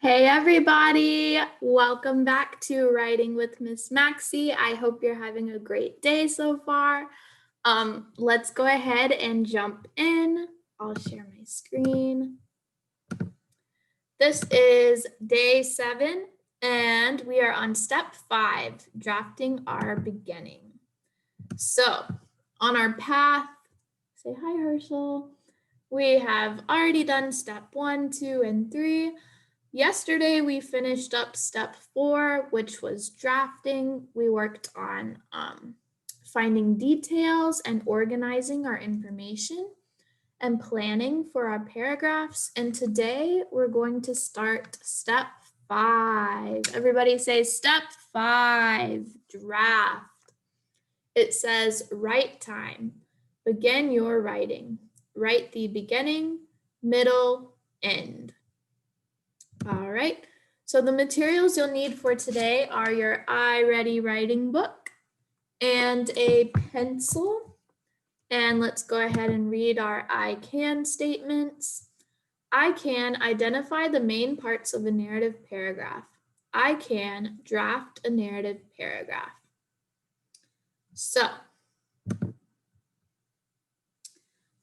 Hey everybody, welcome back to Writing with Miss Maxie. I hope you're having a great day so far. Let's go ahead and jump in. I'll share my screen. This is day 7 and we are on step 5, drafting our beginning. So on our path, say hi Herschel. We have already done step 1, 2, and 3. Yesterday, we finished up step 4, which was drafting. We worked on finding details and organizing our information and planning for our paragraphs. And today, we're going to start step 5. Everybody say step 5, draft. It says write time. Begin your writing. Write the beginning, middle, end. All right, so the materials you'll need for today are your iReady writing book and a pencil. And let's go ahead and read our I can statements. I can identify the main parts of a narrative paragraph. I can draft a narrative paragraph. So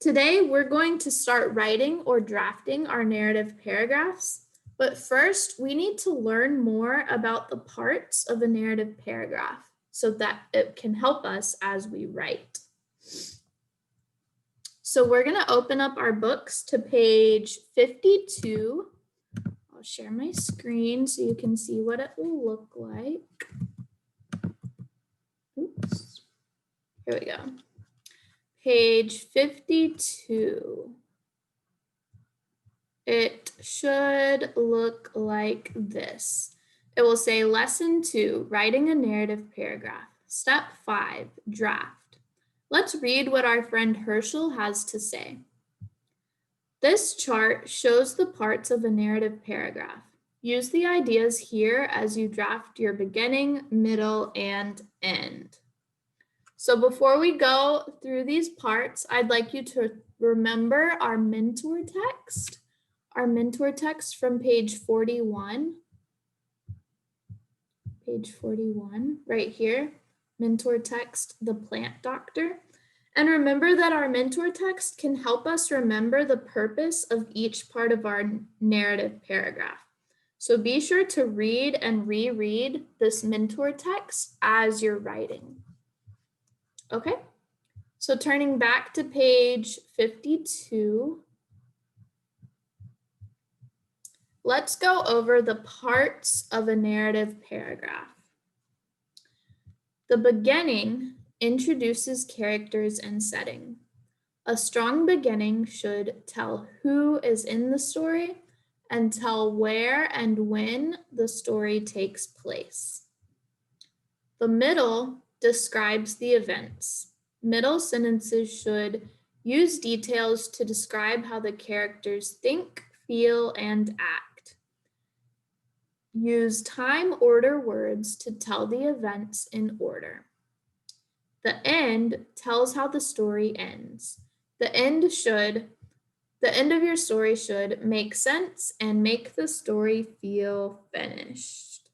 today we're going to start writing or drafting our narrative paragraphs. But first, we need to learn more about the parts of a narrative paragraph so that it can help us as we write. So we're going to open up our books to page 52. I'll share my screen so you can see what it will look like. Oops. Here we go. Page 52. It should look like this. It will say lesson 2, writing a narrative paragraph. Step 5, draft. Let's read what our friend Herschel has to say. This chart shows the parts of a narrative paragraph. Use the ideas here as you draft your beginning, middle, and end. So before we go through these parts, I'd like you to remember our mentor text. Our mentor text from page 41. Page 41, right here. Mentor text, the plant doctor. And remember that our mentor text can help us remember the purpose of each part of our narrative paragraph. So be sure to read and reread this mentor text as you're writing. Okay, so turning back to page 52. Let's go over the parts of a narrative paragraph. The beginning introduces characters and setting. A strong beginning should tell who is in the story and tell where and when the story takes place. The middle describes the events. Middle sentences should use details to describe how the characters think, feel, and act. Use time order words to tell the events in order. The end tells how the story ends. The end of your story should make sense and make the story feel finished.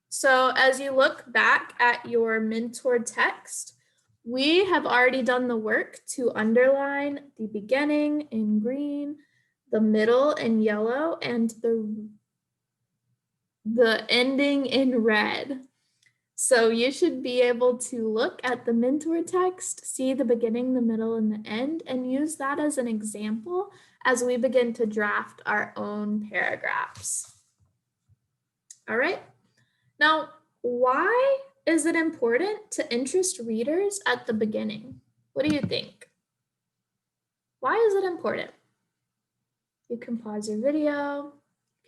So as you look back at your mentor text, we have already done the work to underline the beginning in green, the middle in yellow, and the ending in red. So you should be able to look at the mentor text, see the beginning, the middle, and the end, and use that as an example as we begin to draft our own paragraphs. All right. Now, why is it important to interest readers at the beginning? What do you think? Why is it important? You can pause your video.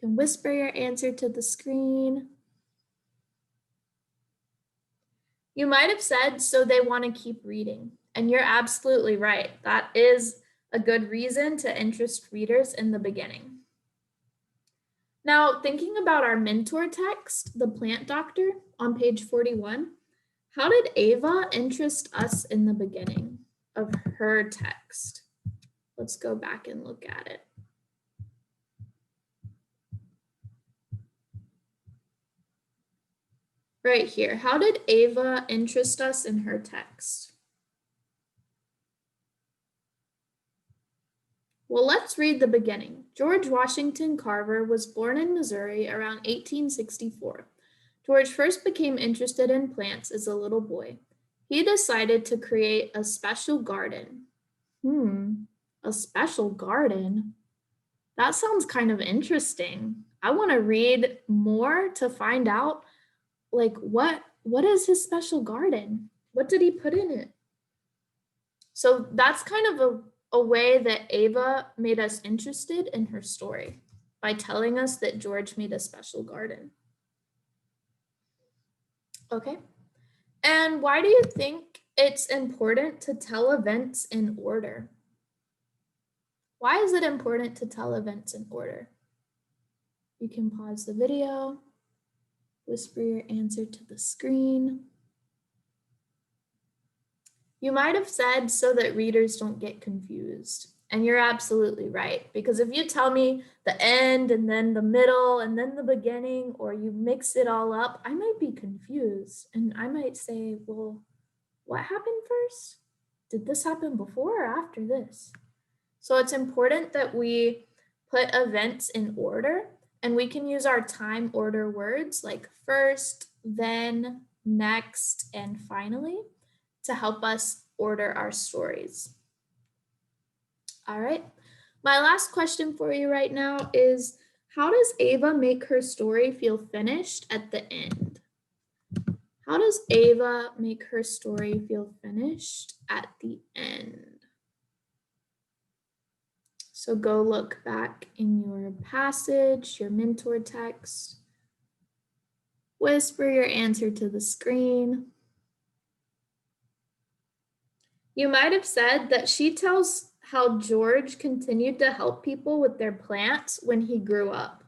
You can whisper your answer to the screen. You might have said, so they want to keep reading. And you're absolutely right. That is a good reason to interest readers in the beginning. Now, thinking about our mentor text, the plant doctor on page 41, how did Ava interest us in the beginning of her text? Let's go back and look at it. right here. How did Ava interest us in her text? Well, let's read the beginning. George Washington Carver was born in Missouri around 1864. George first became interested in plants as a little boy. He decided to create a special garden. A special garden? That sounds kind of interesting. I want to read more to find out, like, what is his special garden? What did he put in it? So that's kind of a way that Ava made us interested in her story by telling us that George made a special garden. Okay. And why do you think it's important to tell events in order? Why is it important to tell events in order? You can pause the video, whisper your answer to the screen. You might have said so that readers don't get confused. And you're absolutely right, because if you tell me the end and then the middle and then the beginning, or you mix it all up, I might be confused. And I might say, well, what happened first? Did this happen before or after this? So it's important that we put events in order, and we can use our time order words like first, then, next, and finally to help us order our stories. All right. My last question for you right now is, how does Ava make her story feel finished at the end? How does Ava make her story feel finished at the end? So go look back in your passage, your mentor text. Whisper your answer to the screen. You might have said that she tells how George continued to help people with their plants when he grew up.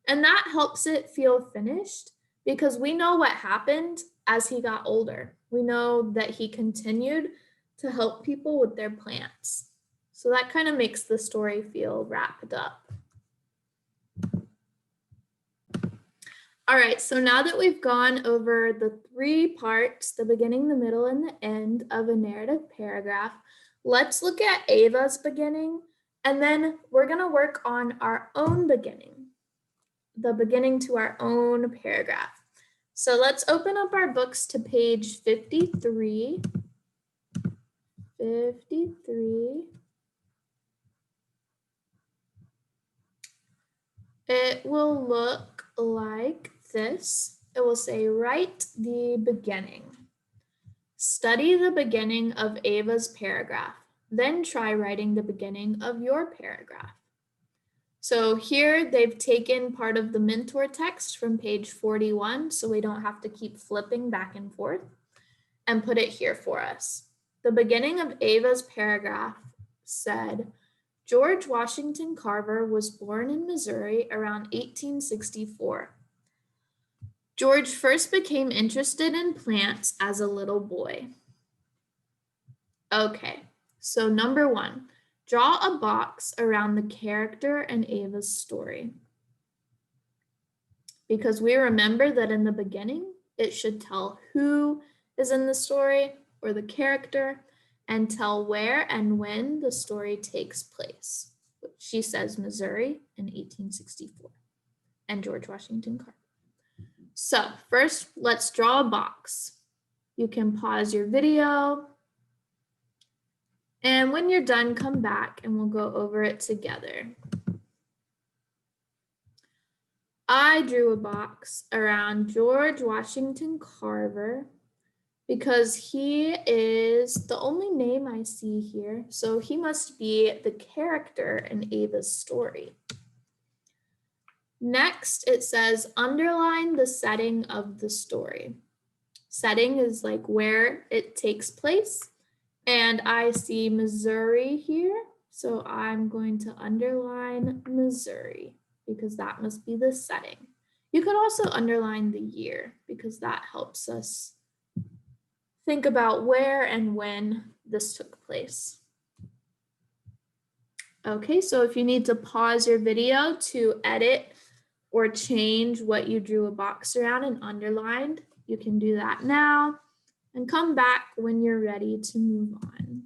And that helps it feel finished because we know what happened as he got older. We know that he continued to help people with their plants. So that kind of makes the story feel wrapped up. All right, so now that we've gone over the 3 parts, the beginning, the middle, and the end of a narrative paragraph, let's look at Ava's beginning, and then we're gonna work on our own beginning, the beginning to our own paragraph. So let's open up our books to page 53. 53. It will look like this. It will say, write the beginning. Study the beginning of Ava's paragraph. Then try writing the beginning of your paragraph. So here they've taken part of the mentor text from page 41, so we don't have to keep flipping back and forth, and put it here for us. The beginning of Ava's paragraph said, George Washington Carver was born in Missouri around 1864. George first became interested in plants as a little boy. Okay, so number 1, draw a box around the character in Ava's story. Because we remember that in the beginning, it should tell who is in the story or the character, and tell where and when the story takes place. She says Missouri in 1864 and George Washington Carver. So first, let's draw a box. You can pause your video. And when you're done, come back and we'll go over it together. I drew a box around George Washington Carver because he is the only name I see here. So he must be the character in Ava's story. Next, it says, underline the setting of the story. Setting is like where it takes place. And I see Missouri here. So I'm going to underline Missouri because that must be the setting. You could also underline the year because that helps us think about where and when this took place. Okay, so if you need to pause your video to edit or change what you drew a box around and underlined, you can do that now and come back when you're ready to move on.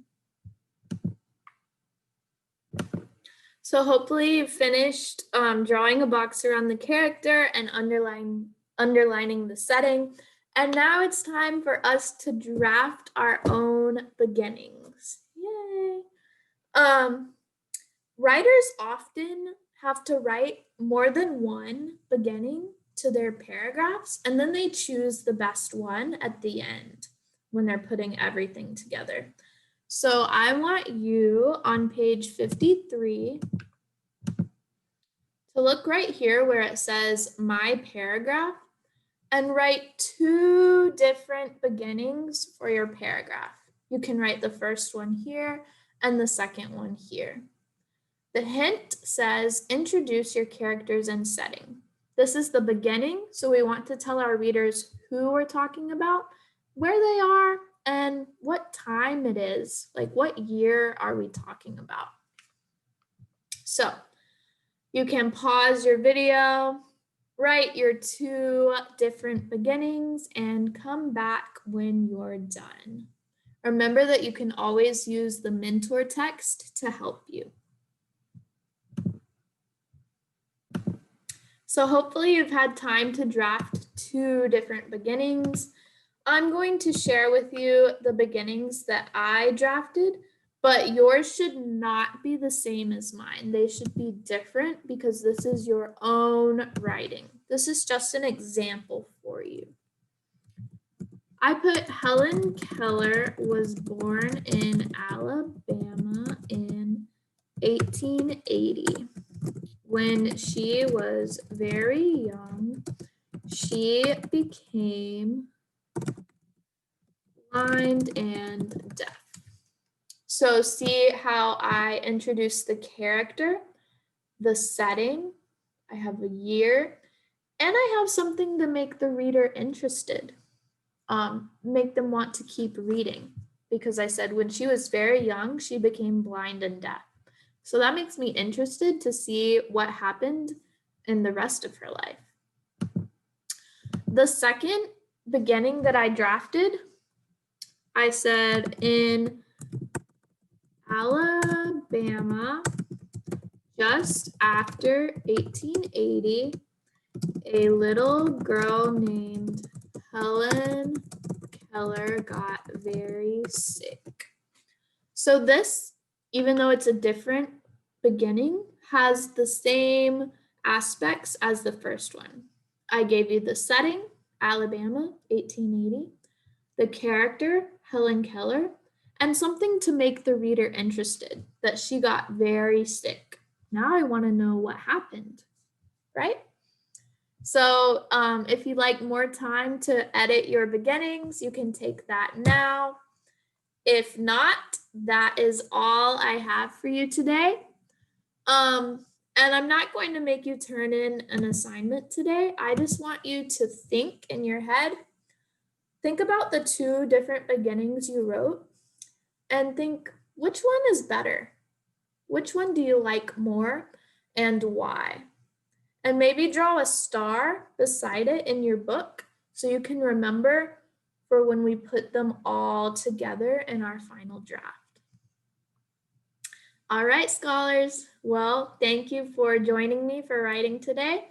So hopefully you've finished drawing a box around the character and underlining the setting. And now it's time for us to draft our own beginnings. Yay. Writers often have to write more than one beginning to their paragraphs, and then they choose the best one at the end when they're putting everything together. So I want you on page 53 to look right here where it says my paragraph and write 2 different beginnings for your paragraph. You can write the first one here and the second one here. The hint says introduce your characters and setting. This is the beginning, so we want to tell our readers who we're talking about, where they are, and what time it is, like what year are we talking about. So you can pause your video, write your 2 different beginnings, and come back when you're done. Remember that you can always use the mentor text to help you. So hopefully you've had time to draft 2 different beginnings. I'm going to share with you the beginnings that I drafted, but yours should not be the same as mine. They should be different because this is your own writing. This is just an example for you. I put Helen Keller was born in Alabama in 1880. When she was very young, she became blind and deaf. So see how I introduced the character, the setting, I have a year, and I have something to make the reader interested, make them want to keep reading, because I said when she was very young, she became blind and deaf. So that makes me interested to see what happened in the rest of her life. The second beginning that I drafted, I said in Alabama, just after 1880, a little girl named Helen Keller got very sick. So this, even though it's a different beginning, has the same aspects as the first one. I gave you the setting, Alabama, 1880, the character, Helen Keller, and something to make the reader interested, that she got very sick. Now I want to know what happened, right? So if you'd like more time to edit your beginnings, you can take that now. If not, that is all I have for you today. And I'm not going to make you turn in an assignment today. I just want you to think in your head. Think about the 2 different beginnings you wrote and think, which one is better? Which one do you like more and why? And maybe draw a star beside it in your book so you can remember for when we put them all together in our final draft. All right, scholars. Well, thank you for joining me for writing today,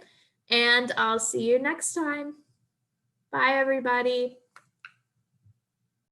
and I'll see you next time. Bye, everybody.